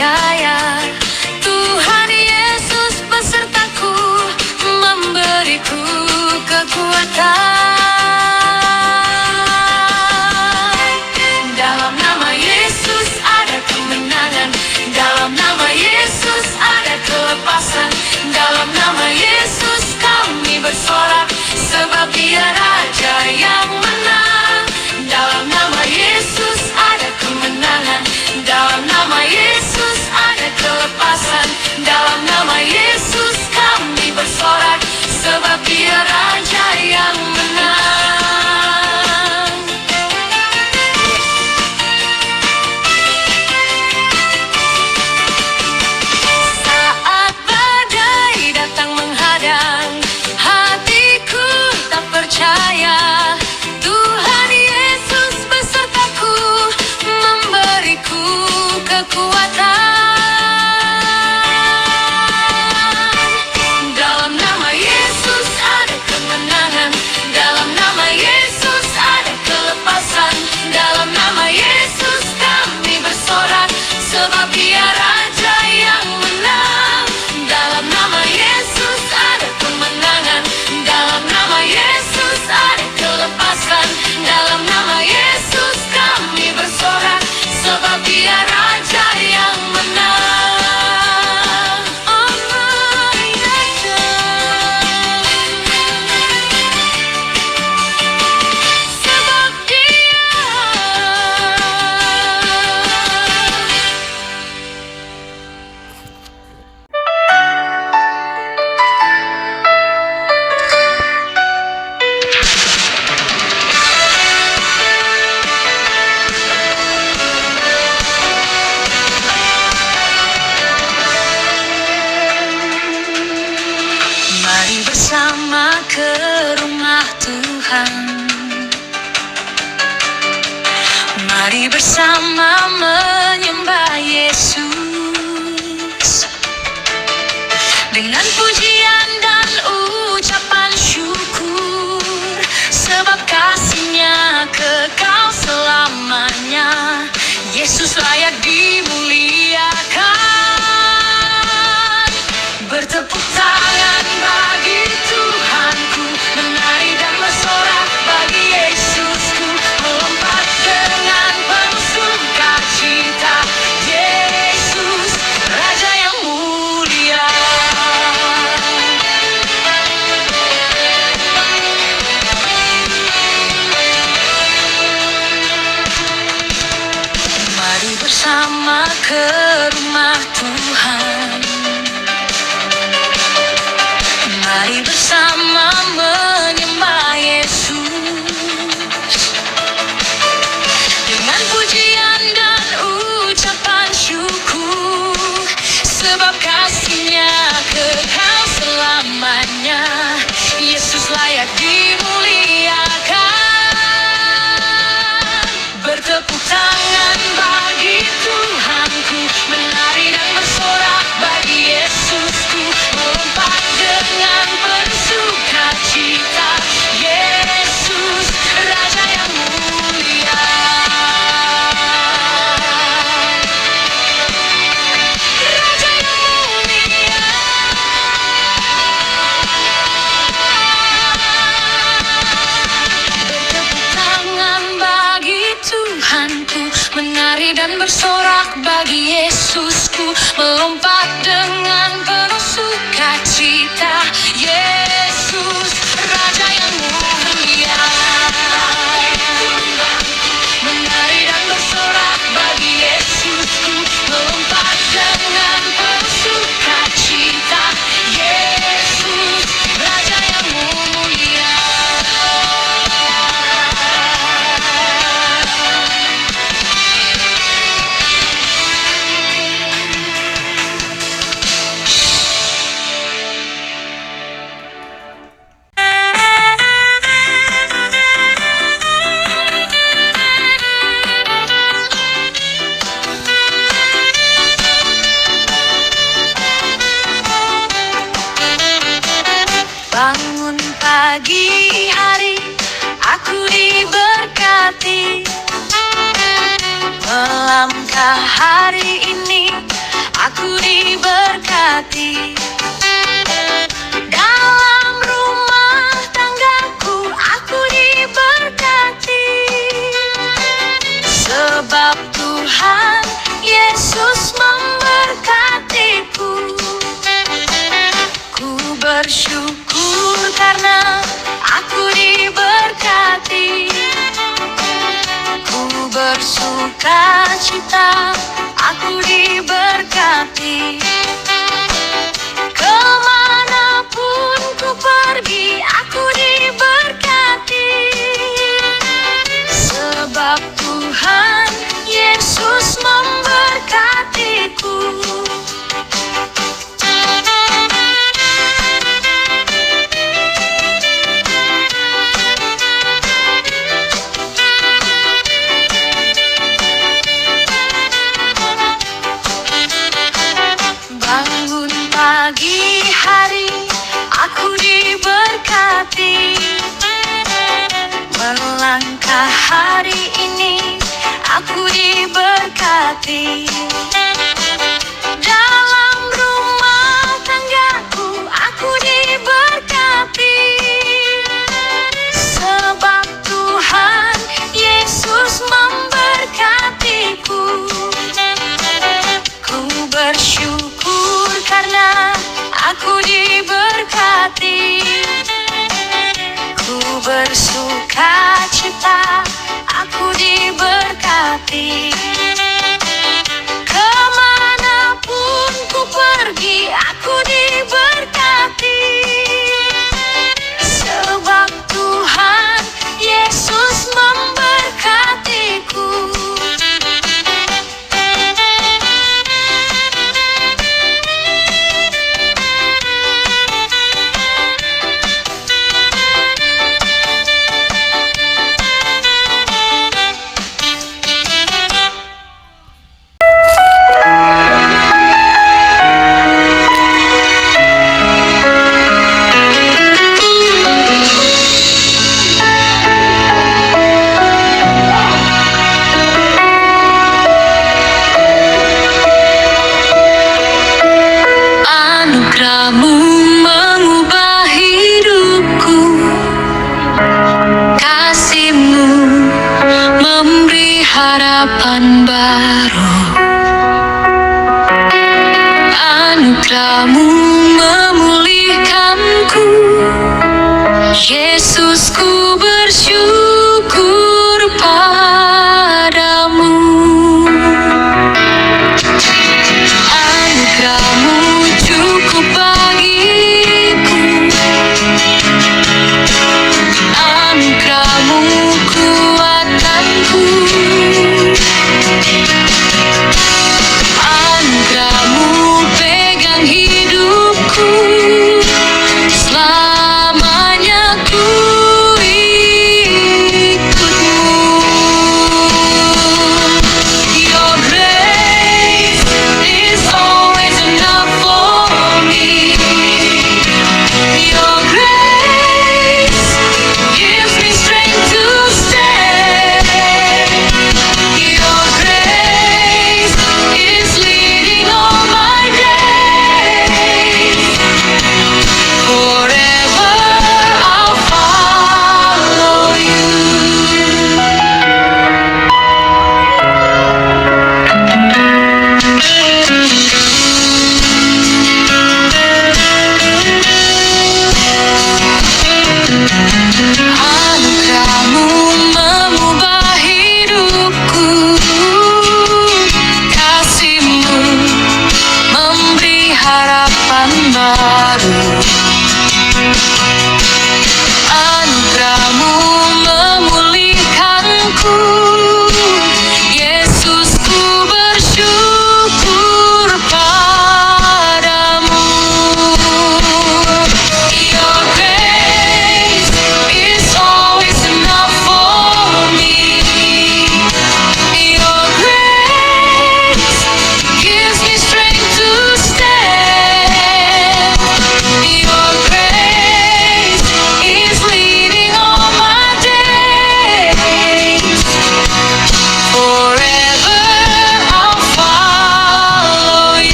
percaya Tuhan Yesus besertaku, memberiku kekuatan. Dalam nama Yesus ada kemenangan, dalam nama Yesus ada kelepasan, dalam nama Yesus kami bersorak, sebab Dia Raja yang menang. Dalam nama Yesus ada kemenangan, dalam nama Yesus ada kelepasan, dalam nama Yesus kami bersorak, sebab Dia Raja yang menang. Saat badai datang menghadang, hatiku tak percaya Tuhan Yesus besertaku, memberiku kekuatan. Dalam nama Yesus ada kemenangan, dalam nama Yesus ada kelepasan, dalam nama Yesus kami bersorak, sebab Dia Raja yang menang. Dalam nama Yesus ada kemenangan, dalam nama Yesus ada kelepasan, dalam nama Yesus kami bersorak, sebab Dia Raja yang menang. Oh my Raja, sebab Dia. Mari bersama ke rumah Tuhan, mari bersama menyembah Yesus dengan pujian dan ucapan syukur, sebab kasih-Nya kekal selamanya. Yesus layak dimuliakan. Bertepuk tangan bagi Tuhanku, menari dan bersorak bagi Yesusku, melompat dengan penuh sukacita. Yesus, Raja yang mulia. Mari bersama ke rumah Tuhan, mari bersama menyembah Yesus dengan pujian dan ucapan syukur, sebab kasih-Nya kekal selamanya. Yesus layak dimuliakan. Bertepuk tangan bagi Tuhanku, menari dan bersorak bagi Yesusku, melompat dengan penuh sukacita. Yesus, Raja yang mulia. Raja yang mulia. Bertepuk tangan bagi Tuhanku, menari dan bersorak bagi Yesusku, melompat dengan penuh sukacita. Yesus, Raja yang mulia. Menari dan bersorak bagi Yesusku, melompat dengan penuh sukacita. Yesus, Raja yang mulia. pagi hari aku diberkati. Melangkah hari ini sukacita, aku diberkati. Kemanapun ku pergi, aku diberkati. Sebab Tuhan Yesus memberkatiku. Bangun pagi hari, aku diberkati. Melangkah hari ini, aku diberkati. Dalam rumah tanggaku, aku diberkati. Sebab Tuhan Yesus memberkatiku. Ku bersyukur karena aku diberkati. Ku bersukacita, aku diberkati. Kemanapun ku pergi, aku diberkati. Sebab Tuhan Yesus memberkatiku. Anugerahmu mengubah hidupku, kasih-Mu memberi harapan baru. Anugerahmu memulihkanku, Yesus, ku bersyukur padamu. Anugerahmu cukup bagiku, anugerahmu kuatanku. Anugerahmu pegang hidupku, selamanya ku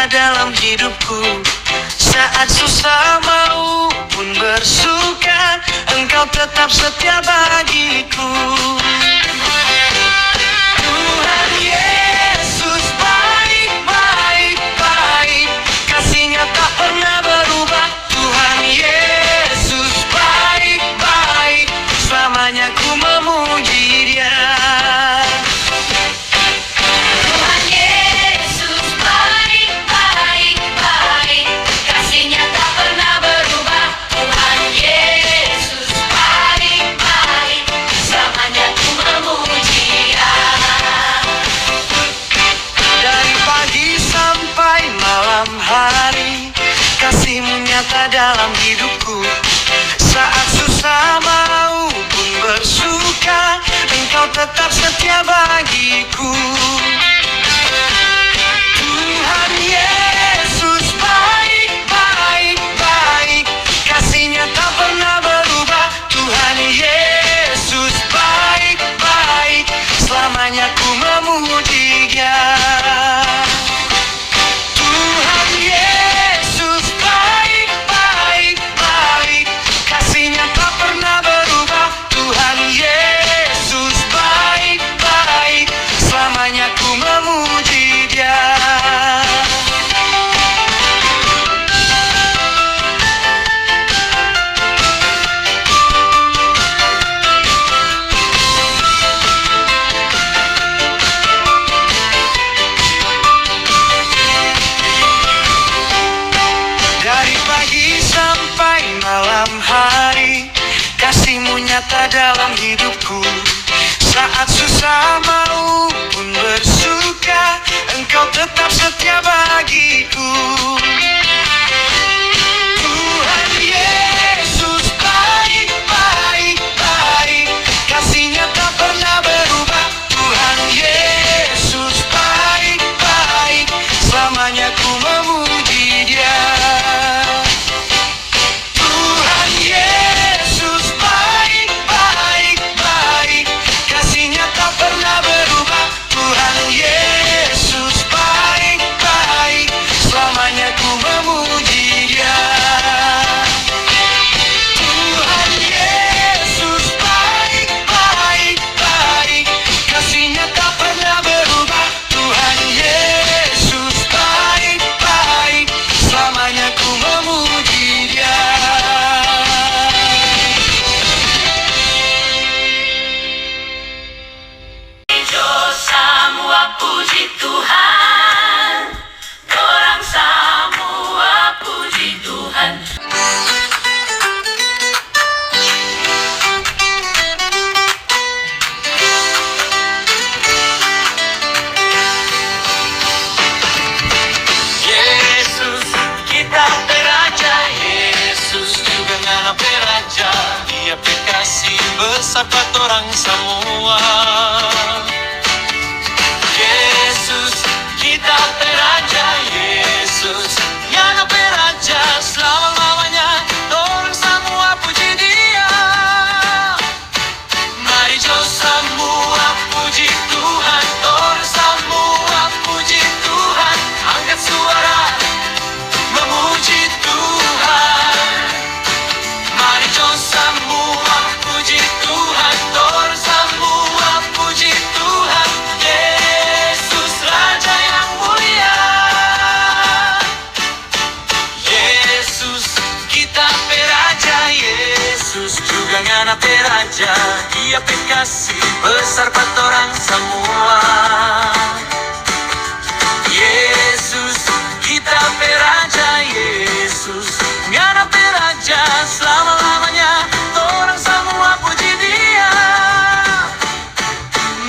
nyata dalam hidupku. Saat susah maupun bersuka, Engkau tetap setia bagiku. Tuhan Yesus baik, baik, baik, kasih-Nya tak pernah berubah. Tuhan Yesus baik, baik, selamanya ku memuji Dia. Tuhan Yesus baik, baik, baik, kasih-Nya tak pernah berubah. Tuhan Yesus baik, baik, selamanya ku memuji Dia. Dari pagi sampai malam hari, kasih-Mu nyata dalam hidupku. Saat susah maupun bersuka, Engkau tetap setia bagiku. Tuhan Yesus baik, baik, baik, kasih-Nya tak pernah berubah. Tuhan Yesus baik, baik, selamanya ku memuji Dia. Tuhan Yesus baik, baik, baik, kasih-Nya tak pernah berubah. Tuhan Yesus baik, baik, selamanya ku memuji Dia. Dari pagi sampai malam hari, kasih-Mu nyata dalam hidupku. Saat susah maupun bersuka, Engkau tetap setia bagiku. Tuhan Yesus baik, baik, baik, kasih-Nya tak pernah berubah. Tuhan Yesus baik, baik, selamanya ku memuji Dia. Tuhan Yesus baik, baik, baik, kasih-Nya tak pernah berubah. Tuhan Yesus baik, baik, selamanya ku memuji Dia. Tuhan Yesus baik, baik, baik, kasih-Nya tak pernah berubah. Tuhan Yesus baik, baik, selamanya ku memuji Dia. Semua puji Tuhan, orang semua puji Tuhan. Yesus kita beraja, Yesus juga ngana beraja. Dia berkasih besar buat orang semua. Yesus kita beraja, Yesus ngana beraja, selama-lamanya orang semua puji Dia. Mari jo semua puji Tuhan, orang semua puji Tuhan, angkat suara memuji Tuhan. Mari jo semua puji Tuhan, orang semua puji Tuhan. Yesus Raja yang mulia. Yesus kita beraja, Yesus juga ngana beraja. Dia berkasih besar buat orang semua. Yesus kita beraja, Yesus ngana beraja, selama-lamanya orang semua puji Dia.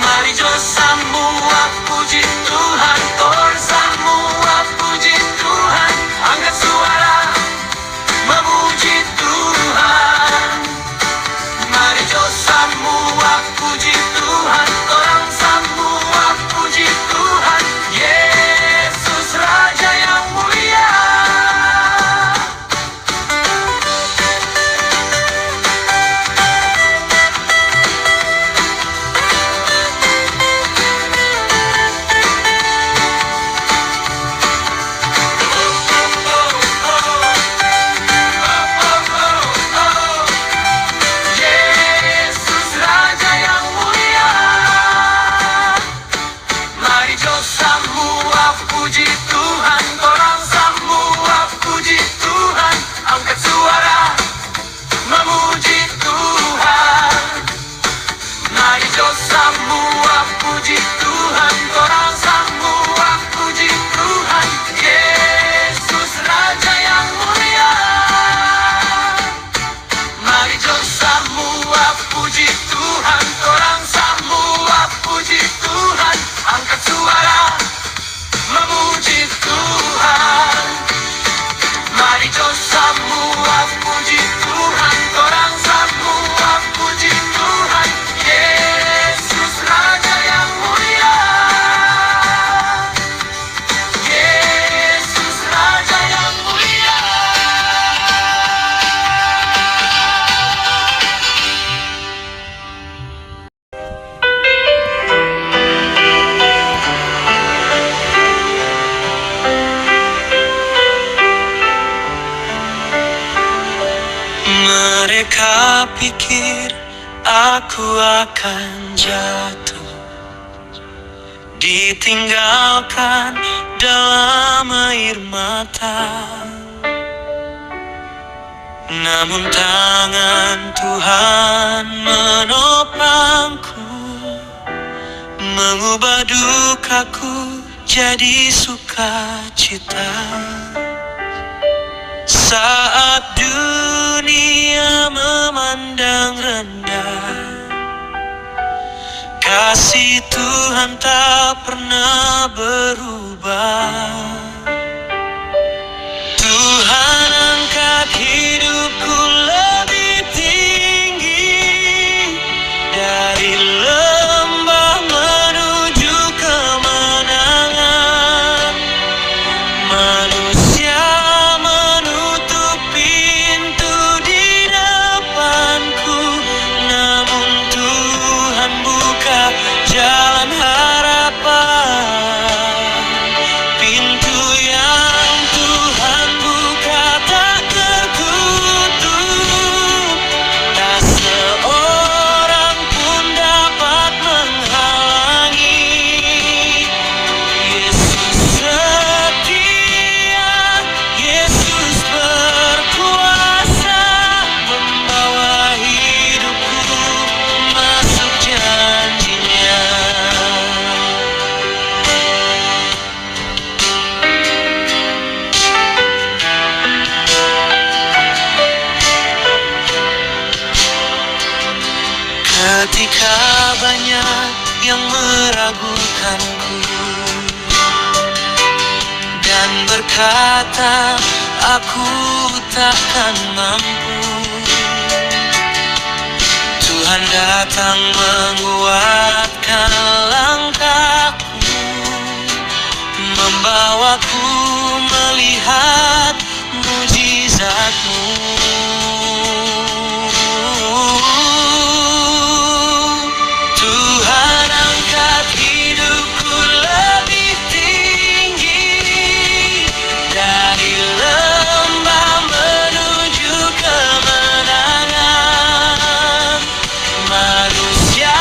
Mari jo semua puji Tuhan, orang semua puji Tuhan, angkat suara memuji Tuhan. Mari jo semua puji Tuhan, orang semua pikir aku akan jatuh, ditinggalkan dalam air mata. Namun tangan Tuhan menopangku, mengubah dukaku jadi sukacita. Saat dunia memandang rendah, kasih Tuhan tak pernah berubah. Tuhan angkat hidupku lebih tinggi, dari lembah menuju kemenangan. Manusia menutup pintu di depanku, namun Tuhan buka jalan harapan. Pintu yang Tuhan buka tak tertutup, tak seorang pun dapat menghalangi. Yesus setia, Yesus berkuasa, membawa hidupku masuk janjinya. Ketika banyak yang meragukanku dan berkata aku takkan mampu, Tuhan datang menguatkan langkahku, membawaku melihat mujizat-Mu. Tuhan angkat hidupku lebih tinggi, dari lembah menuju kemenangan. Manusia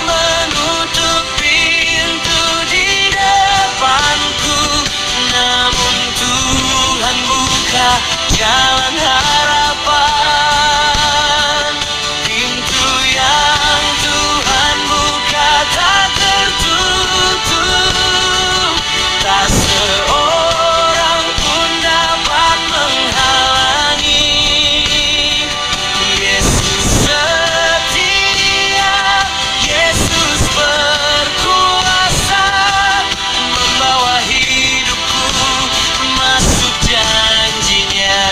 menutup pintu di depanku, namun Tuhan buka jalan harapan. Pintu yang Tuhan buka tak tertutup, tak seorang pun dapat menghalangi. Yesus setia, Yesus berkuasa, membawa hidupku masuk janjinya.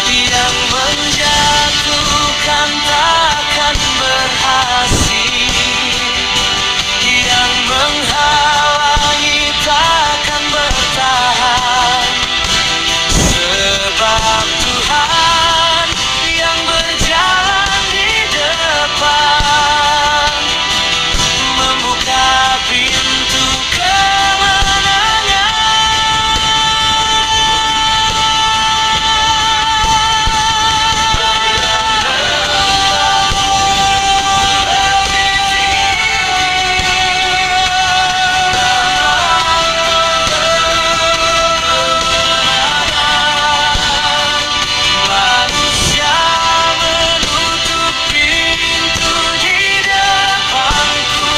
Yang menjatuhkan takkan berhasil, yang menghalangi takkan bertahan. Sebab Tuhan yang berjalan di depan, membuka pintu kemenangan. Manusia menutup pintu di depanku,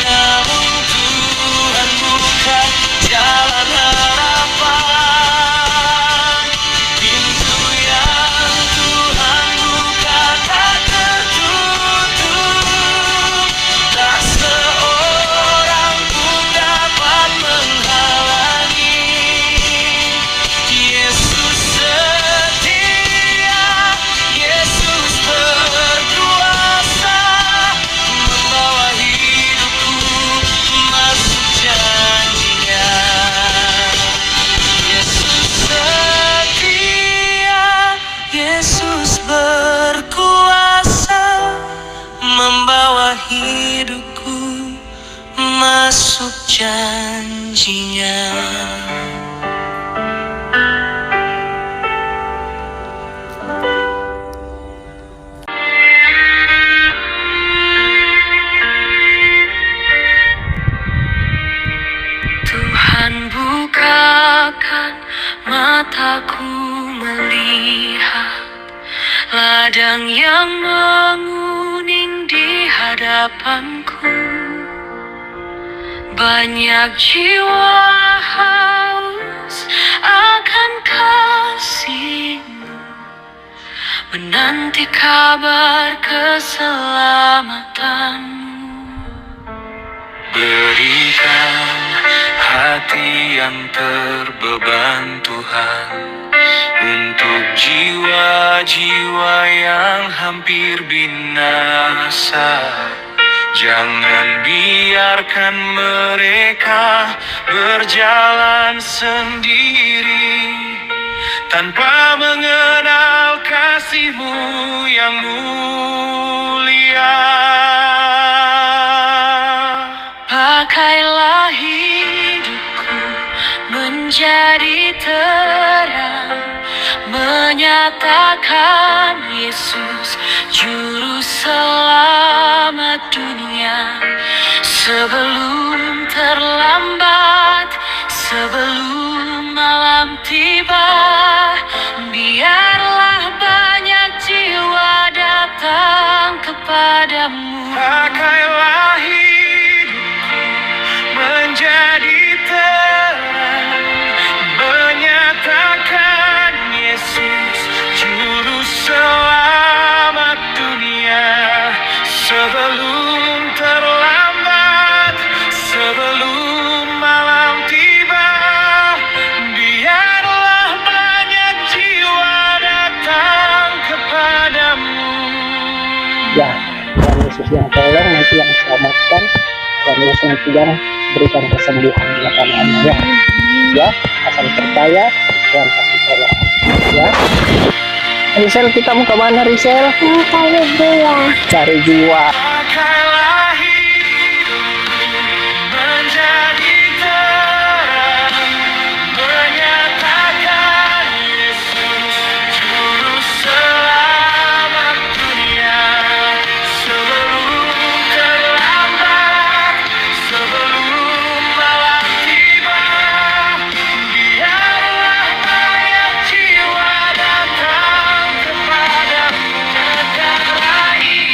namun Tuhan buka jalan harapan. Pintu yang Tuhan buka tak tertutup, tak seorang pun dapat menghalangi. Yesus setia, Yesus berkuasa, membawa hidupku masuk janjinya. Yesus setia, Yesus berkuasa, membawa hidupku masuk janjinya. mataku melihat ladang yang menguning di hadapanku. Banyak jiwa haus akan kasih-Mu, menanti kabar keselamatan-Mu. Berikan hati yang terbeban Tuhan, untuk jiwa-jiwa yang hampir binasa. Jangan biarkan mereka berjalan sendiri tanpa mengenal kasih-Mu yang mulia. Pakailah hidupku menjadi terang, menyatakan Yesus Juru Selamat dunia. Sebelum terlambat, sebelum malam tiba, biarlah banyak jiwa datang kepadamu. Pakailah hidupku menjadi terang, menyatakan Yesus Juru Selamat dunia. Sebelum terlambat, sebelum malam tiba, biarlah banyak jiwa datang kepadamu. Ya, Tuhan Yesus yang tolong, nanti yang selamatkan. Tuhan Yesus nanti yang berikan kesembuhan di anak-anaknya. Ya, asal percaya, Tuhan pasti tolong. Ya. Risel, kita mau kemana, Risel? Mau cari dia. Cari jiwa. Pakailah hidupku menjadi terang, menyatakan Yesus Juru Selamat dunia. Sebelum terlambat, sebelum malam tiba, biarlah banyak jiwa datang kepadamu. Pakailah hidupku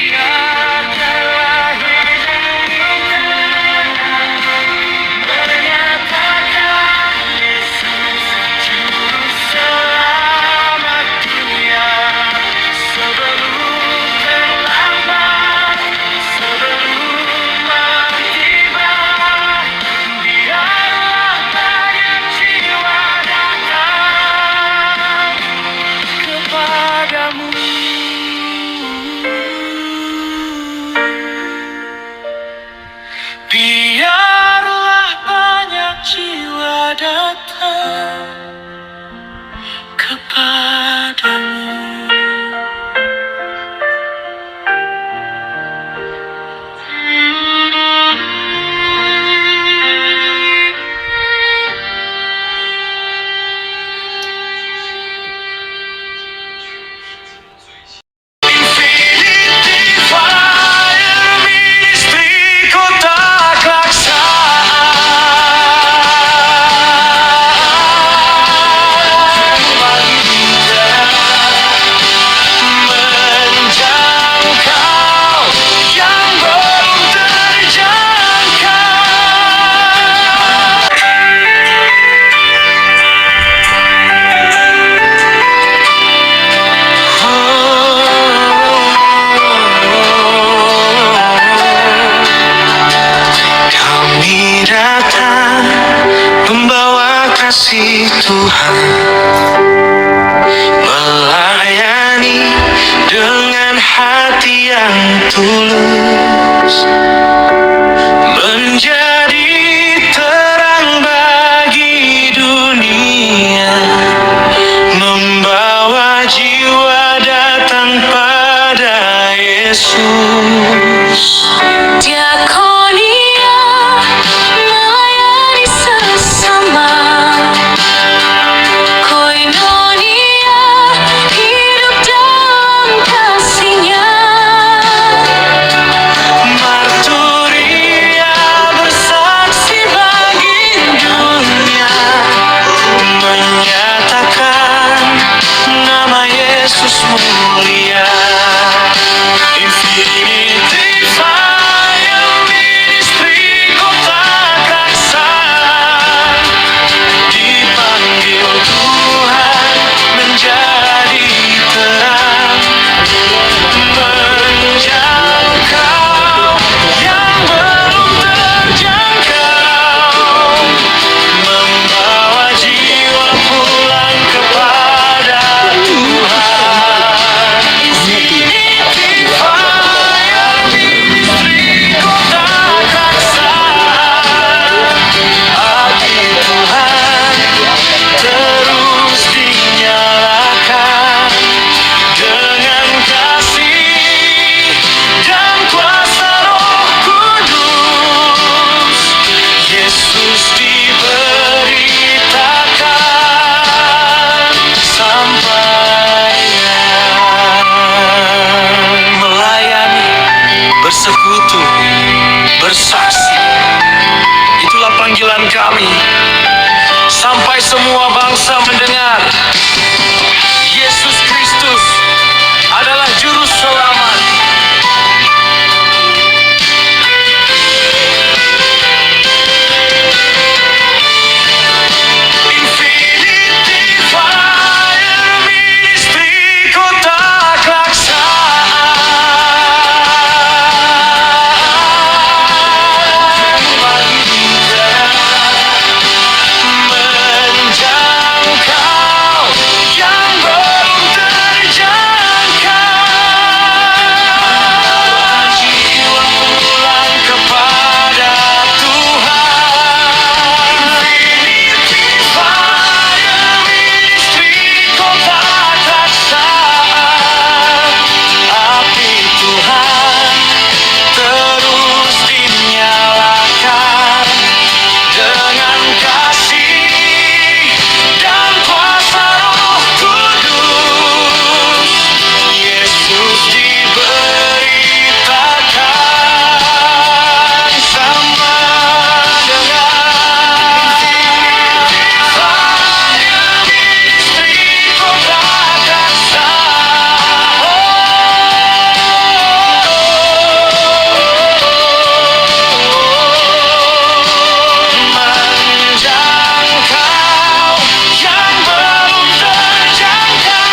kami, sampai semua bangsa mendengar Yesus Kristus adalah Juru Selamat. Infinity Fire Ministry Kota menjangkau yang belum terjangkau. Jiwa pulang kepada Tuhan. Infinity Fire Ministry Kota Kaksaan. Api Tuhan terus dinyalakan dengan kasih dan kuasa Roh Kudus. Yesus diberitakan sama dengan Fire Ministry Kota menjangkau yang belum terjangkau.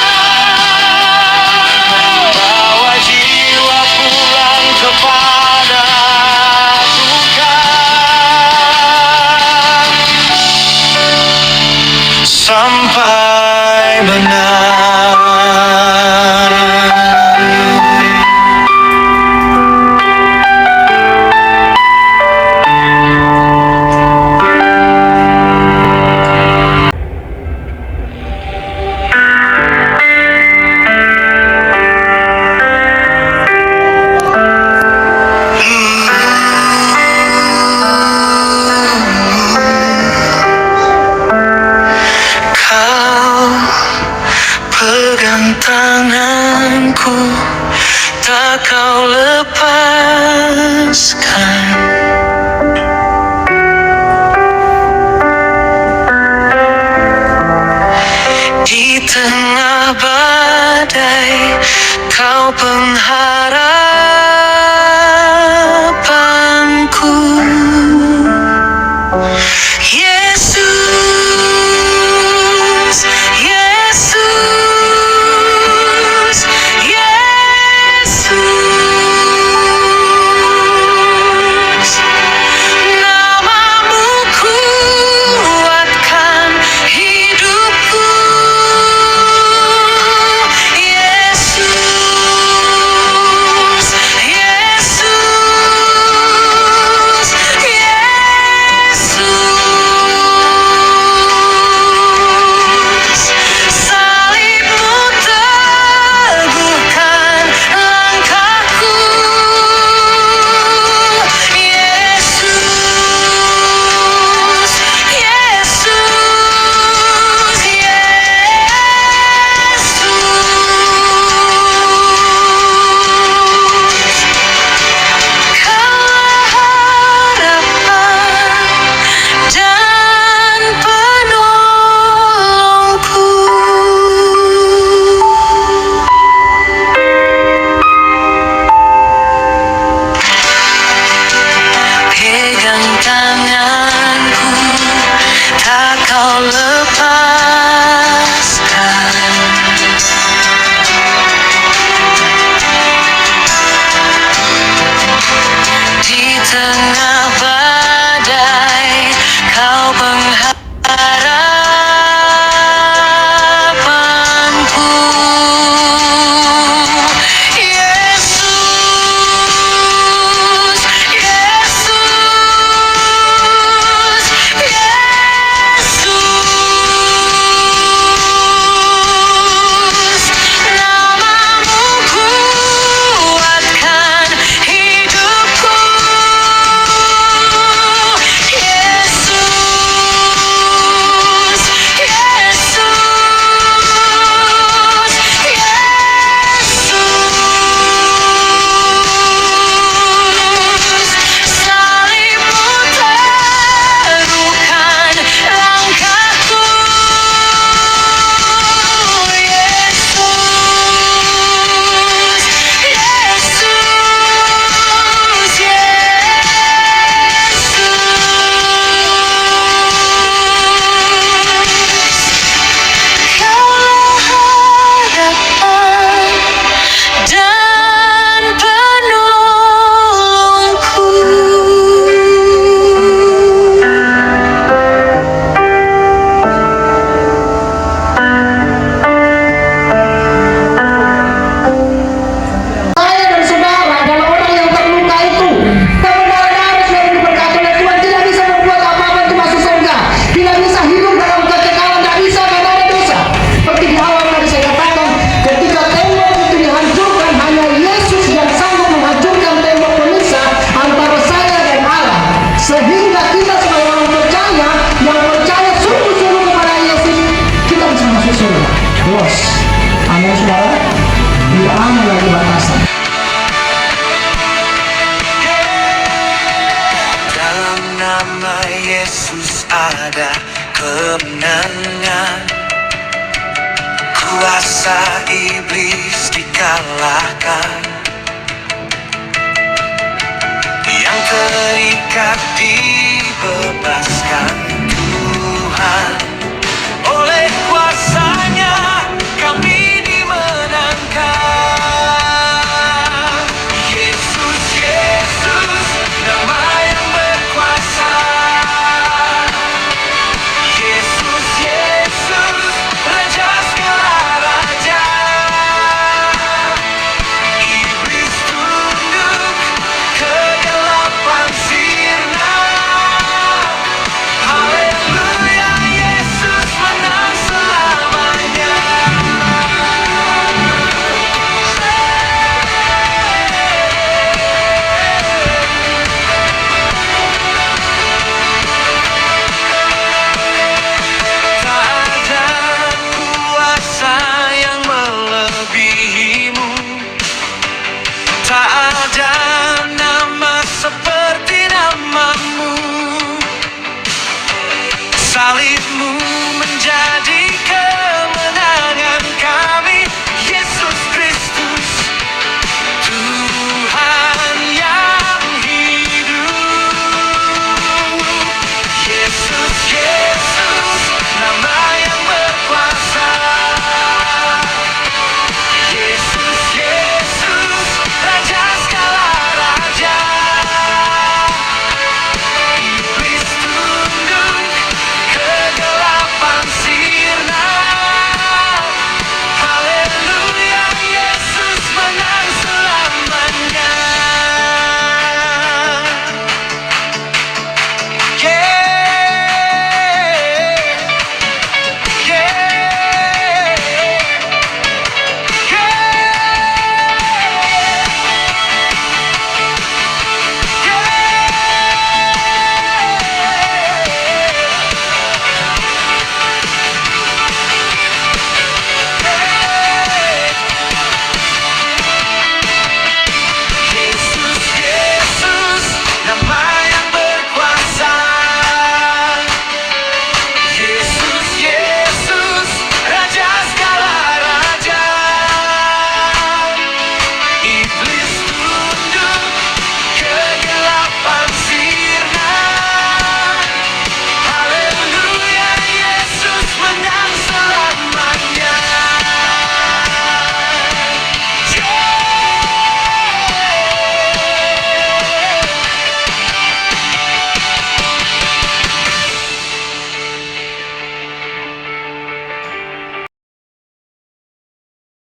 Bawa jiwa pulang kepada Tuhan sampai benar. Kau pegang tanganku, tak kau lepaskan. Di tengah badai, kau pengharapanku. Yesus, Yesus, Yesus, namamu kuatkan hidupku. Yesus, Yesus, Yesus, salibmu teguhkan langkahku. Yesus, Yesus, Yesus, Kaulah harapan dan penolongku. Pegang tanganku, tak kau lepaskan. Di tengah badai, kau pengharapanku. Yesus, Yesus, Yesus, Los. Amin saudara. Tidak aman lagi batasan. Dalam nama Yesus ada kemenangan. Kuasa iblis dikalahkan. Yang terikat